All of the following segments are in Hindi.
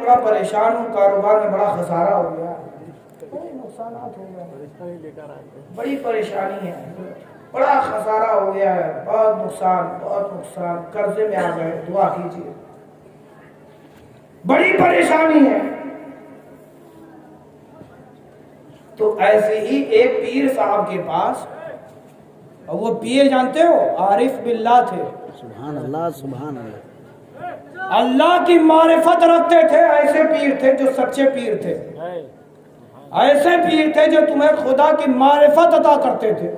बड़ा परेशान हूँ, कारोबार में बड़ा खसारा हो गया, बड़े नुकसान हो गए, बड़ी परेशानी है, बड़ा खसारा हो गया है, बहुत नुकसान, कर्जे में आ गए, दुआ कीजिए, बड़ी परेशानी है। तो ऐसे ही एक पीर साहब के पास, और वो पीर जानते हो आरिफ बिल्लाह थे, सुभान अल्लाह सुभान अल्लाह, अल्लाह की मारिफत रखते थे। ऐसे पीर थे जो सच्चे पीर थे, ऐसे पीर थे जो तुम्हें खुदा की मारिफत अता करते थे।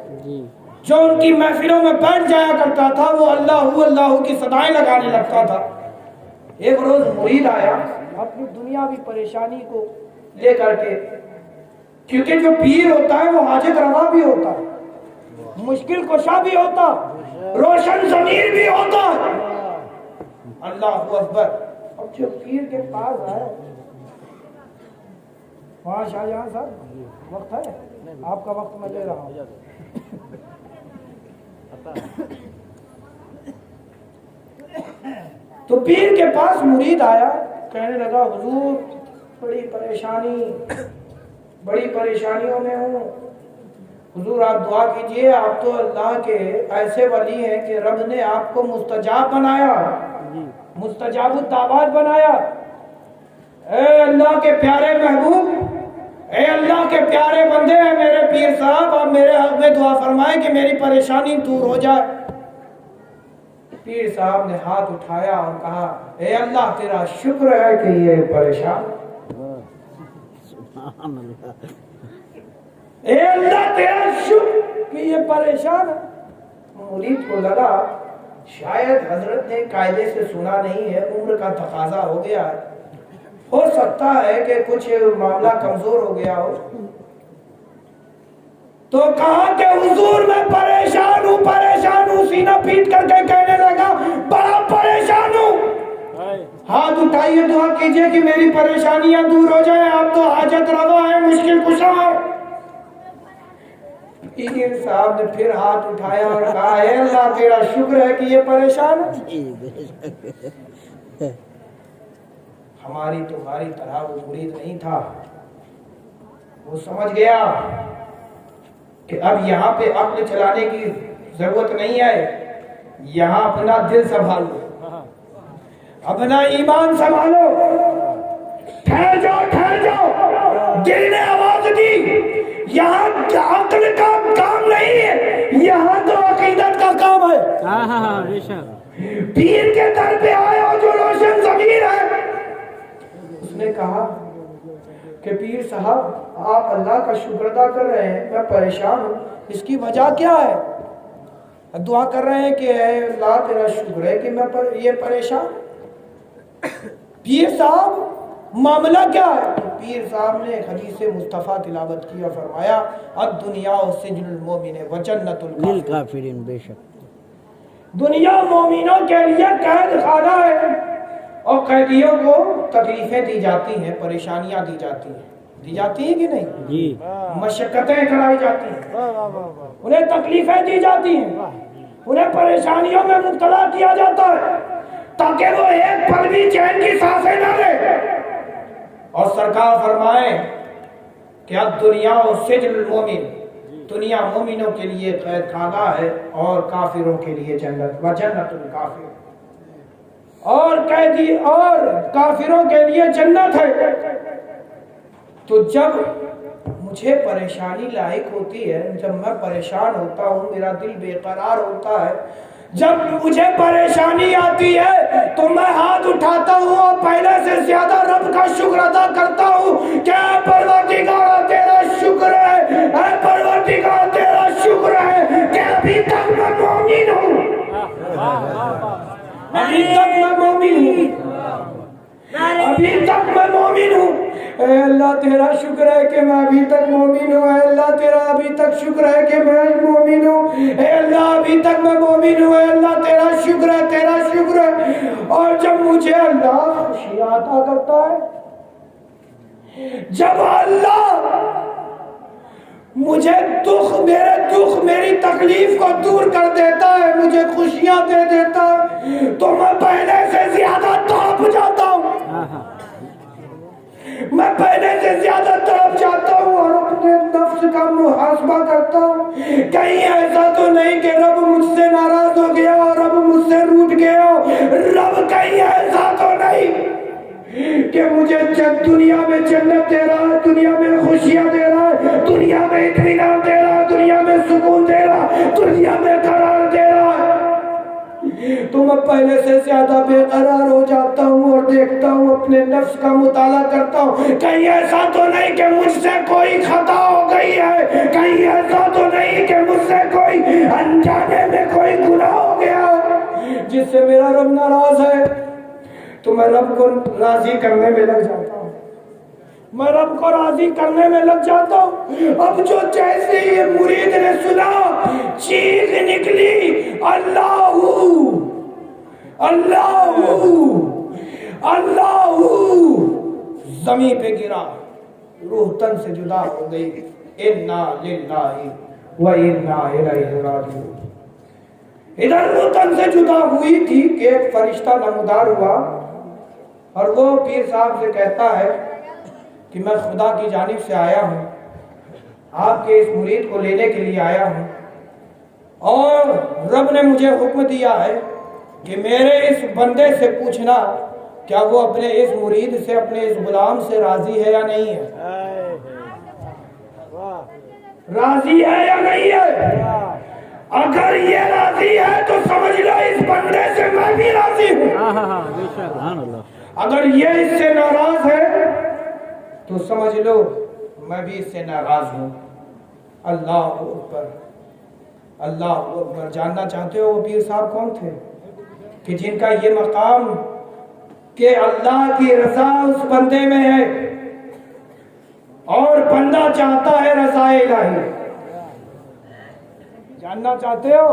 जो उनकी महफिलों में बैठ जाया करता था वो अल्लाह की सदाएं लगाने लगता था। एक रोज मुरीद आया अपनी दुनियावी परेशानी को लेकर के, क्योंकि जो पीर होता है वो हाजिर रवा भी होता है, मुश्किल कुशा भी होता, रोशन ज़मीर भी होता है। अल्लाह अकबर। अब जो पीर के पास आए, वहाँ शाहजहां साहब वक्त है, आपका वक्त मैं ले रहा हूँ। तो पीर के पास मुरीद आया, कहने लगा हुजूर बड़ी परेशानियों में हूँ, हुजूर आप दुआ कीजिए, आप तो अल्लाह के ऐसे वली हैं कि रब ने आपको मुस्तजाब बनाया, मुस्तजाब दावत बनाया। ए अल्लाह के प्यारे महबूब, ए अल्लाह के प्यारे बंदे हैं मेरे पीर साहब, आप मेरे हक में दुआ फरमाएं कि मेरी परेशानी दूर हो जाए। पीर साहब ने हाथ उठाया और कहा, ए अल्लाह तेरा शुक्र है कि ये परेशान, ए अल्लाह तेरा शुक्र कि ये परेशान है। मुरीद को लगा शायद हजरत ने कायदे से सुना नहीं है, उम्र का तकाजा हो गया है, हो सकता है कि कुछ मामला कमजोर हो गया हो। तो कहा कि हुजूर मैं परेशान हूँ, सीना पीट करके कहने लगा बड़ा परेशान हूँ। हाथ उठाइए, दुआ कीजिए कि मेरी परेशानियां दूर हो जाए, आप तो हाजत रवा है, मुश्किल कुशा है। पीर साहब ने फिर हाथ उठाया और कहा, हे अल्लाह तेरा शुक्र है कि ये परेशान है। हमारी तुम्हारी तरह वो मुरीद नहीं था, वो समझ गया कि अब यहाँ पे अक्ल चलाने की जरूरत नहीं है, यहाँ अपना दिल संभालो, अपना ईमान संभालो। ठहर जाओ, दिल ने आवाज दी, यहाँ अक्ल का काम नहीं है, यहाँ तो अकीदत का काम है। पीर के दर पे आए और जो रोशन ज़मीर है, उसने कहा कि पीर साहब आप अल्लाह का शुक्र अदा कर रहे हैं, मैं परेशान हूँ, इसकी वजह क्या है? दुआ कर रहे हैं कि अल्लाह तेरा शुक्र है कि मैं ये परेशान। पीर साहब मामला क्या है? तो पीर साहब ने हदीस मुस्तफ़ा तिलावत की और फरमाया, अब दुनिया सिजनुल मोमिन व जन्नतुल काफिरीन, बेशक दुनिया मोमिनों के लिए कैद खाना है और कैदियों को तकलीफें दी जाती हैं, परेशानियां दी जाती हैं कि नहीं जी, मशक्कतें कराई जाती हैं, उन्हें तकलीफें दी जाती हैं, उन्हें परेशानियों में मुब्तला किया जाता है ताकि वो एक पल भी चैन की सांसें न ले। और सरकार फरमाए कि अब दुनिया और सिजनुल मोमिन, दुनिया मोमिनों के लिए कैद खाना है और काफिरों के लिए जन्नत व जन्नतुल काफिर, और कैदी और काफिरों के लिए जन्नत है। तो जब मुझे परेशानी लायक होती है, जब मैं परेशान होता हूँ, मेरा दिल बेकरार होता है, जब मुझे परेशानी आती है तो मैं हाथ उठाता हूँ और पहले से ज्यादा रब का शुक्र अदा करता हूँ। क्या परवरदिगार तेरा शुक्र है, परवरदिगार तेरा शुक्र है कि अभी तक मैं मोमिन हूँ, अभी तक मैं मोमिन हूँ, अभी तक मैं मोमिन हूँ। अल्लाह तेरा शुक्र है कि मैं अभी तक मोमिन हूँ, अल्लाह तेरा अभी तक शुक्र है कि मैं मोमिन हूँ, अल्लाह अभी तक मैं मोमिन हूँ, अल्लाह तेरा शुक्र है, तेरा शुक्र है। और जब मुझे अल्लाह खुशी अता करता है, जब अल्लाह मुझे मेरे दुख मेरी तकलीफ को दूर कर देता है, मुझे खुशियां दे देता है, तो मैं पहले से ज्यादा तड़प जाता हूँ। मैं पहले से ज्यादा तड़प जाता हूँ और अपने नफ्स का मुहासबा करता हूँ। कहीं ऐसा तो नहीं कि रब मुझसे नाराज हो गया और रब मुझसे रूठ गया। रब कहीं ऐसा तो नहीं कि मुझे दुनिया में जन्नत दे रहा है, दुनिया में खुशियां दे रहा है, दुनिया में इत्मीनान दे रहा है, दुनिया में सुकून दे रहा है, दुनिया में करार दे रहा है, तो मैं पहले से ज्यादा बेकरार हो जाता हूँ और देखता हूँ, अपने नफ्स का मुताला करता हूँ। कहीं ऐसा तो नहीं कि मुझसे कोई खता हो गई है, कहीं ऐसा तो नहीं कि मुझसे कोई अनजाने में कोई गुनाह हो गया जिससे मेरा रब नाराज है। तो मैं रब को राजी करने में लग जाता हूँ, मैं रब को राजी करने में लग जाता हूँ। अब जो जैसे ये मुरीद ने सुना, चीख निकली, अल्लाहू अल्लाहू अल्लाहू, जमीन पे गिरा, रूह तन से जुदा हो गई। इन्ना लिल्लाहि व इन्ना इलैहि राजिऊन। इधर रूह तन से जुदा हुई थी कि एक फरिश्ता नमदार हुआ और वो पीर साहब से कहता है कि मैं खुदा की जानिब से आया हूँ, आपके इस मुरीद को लेने के लिए आया हूँ और रब ने मुझे हुक्म दिया है कि मेरे इस बंदे से पूछना क्या वो अपने इस मुरीद से, अपने इस गुलाम से राजी है या नहीं है, राजी है या नहीं है। अगर ये राजी है तो समझ लो इस बंदे से मैं भी राजी हूँ। अगर ये इससे नाराज है तो समझ लो मैं भी इससे नाराज हूँ। अल्लाह अकबर, अल्लाह अकबर। जानना चाहते हो वो पीर साहब कौन थे कि जिनका ये मकाम कि अल्लाह की रजा उस बंदे में है और बंदा चाहता है रजा इलाही। जानना चाहते हो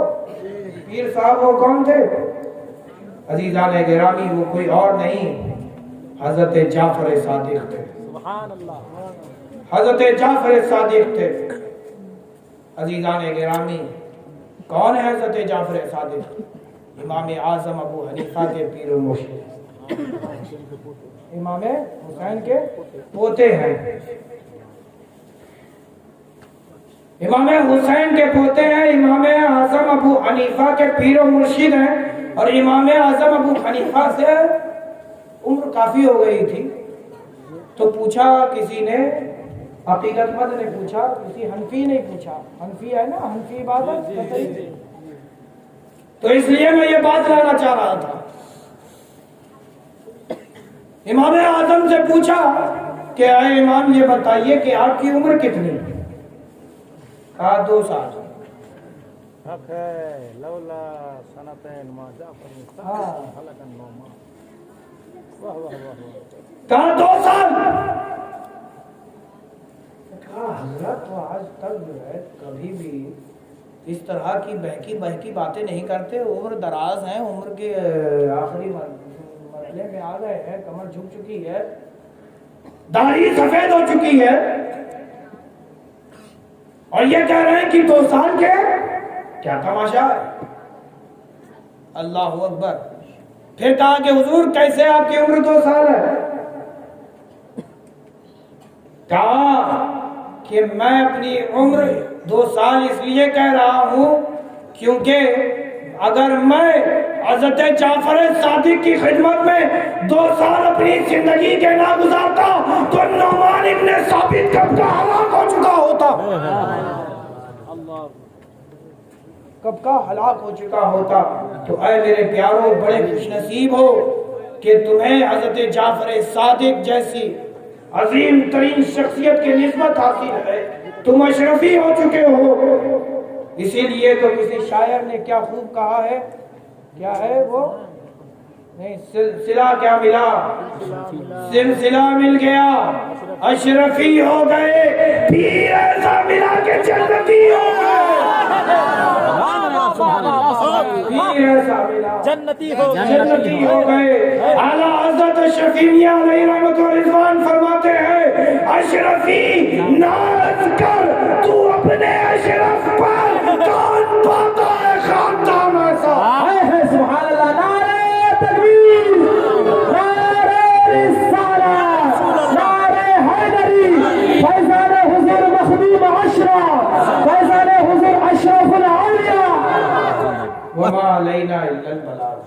पीर साहब वो कौन थे? अजीजान गिरामी, वो कोई और नहीं, हजरत जाफर सादिक थे। हजरत जाफर सादिक थे। अजीजान गिरामी, कौन है हजरत जाफर सादिक? इमाम आजम अबू हनीफा के पीर मुर्शिद, इमाम हुसैन के पोते हैं। इमाम हुसैन के पोते हैं, इमाम आजम अबू हनीफा के पीर मुर्शिद हैं। और इमाम आजम अबू हनीफा से उम्र काफी हो गई थी, तो पूछा किसी ने, हकीकतमंद ने पूछा, किसी हनफी ने पूछा। हनफी है ना, हनफी इबादत, तो इसलिए मैं ये बात लाना चाह रहा था। इमाम आजम से पूछा कि अरे इमाम ये बताइए कि आपकी उम्र कितनी? कहा 2 साल। कहा 2 साल। कहा हजरत तो आज तक जो है कभी भी इस तरह की बहकी बहकी बातें नहीं करते, उम्र दराज है, उम्र के आखिरी मरहले में आ गए हैं, कमर झुक चुकी है, दाढ़ी सफेद हो चुकी है और ये कह रहे हैं कि 2 साल के, क्या तमाशा है। अल्लाह अकबर। फिर कहा कि हुजूर कैसे आपकी उम्र 2 साल है? कहा कि मैं अपनी उम्र 2 साल इसलिए कह रहा हूं क्योंकि अगर मैं हज़रत जाफर सादिक की खिदमत में 2 साल अपनी जिंदगी के ना गुजारता तो नुमान इब्न साबित कब का हलाक हो चुका होता, कब का हलाक हो चुका होता। तो ऐ मेरे प्यारों, बड़े खुशनसीब हो कि तुम्हें हज़रत जाफर सादिक जैसी अजीम तरीन शख्सियत की निस्बत हासिल है, तुम अशरफी हो चुके हो। इसीलिए तो किसी शायर ने क्या खूब कहा है, क्या है वो, नहीं, सिलसिला क्या मिला, सिलसिला मिल गया, अशरफी हो गए, पीर ऐसा मिला के जन्नती हो गए, पीर ऐसा मिला जन्नती हो गए। आला हज़रत शफी मियां अलैहि रहमत व रिज़वान फरमाते हैं, अशरफी नाज कर तू अपने अशरफ पर, कौन पाता है खानदान ऐसा। है सुभान अल्लाह, नारे तकबीर, नारे रिसालत, नारे वमा अलैना इल्लल बलाग।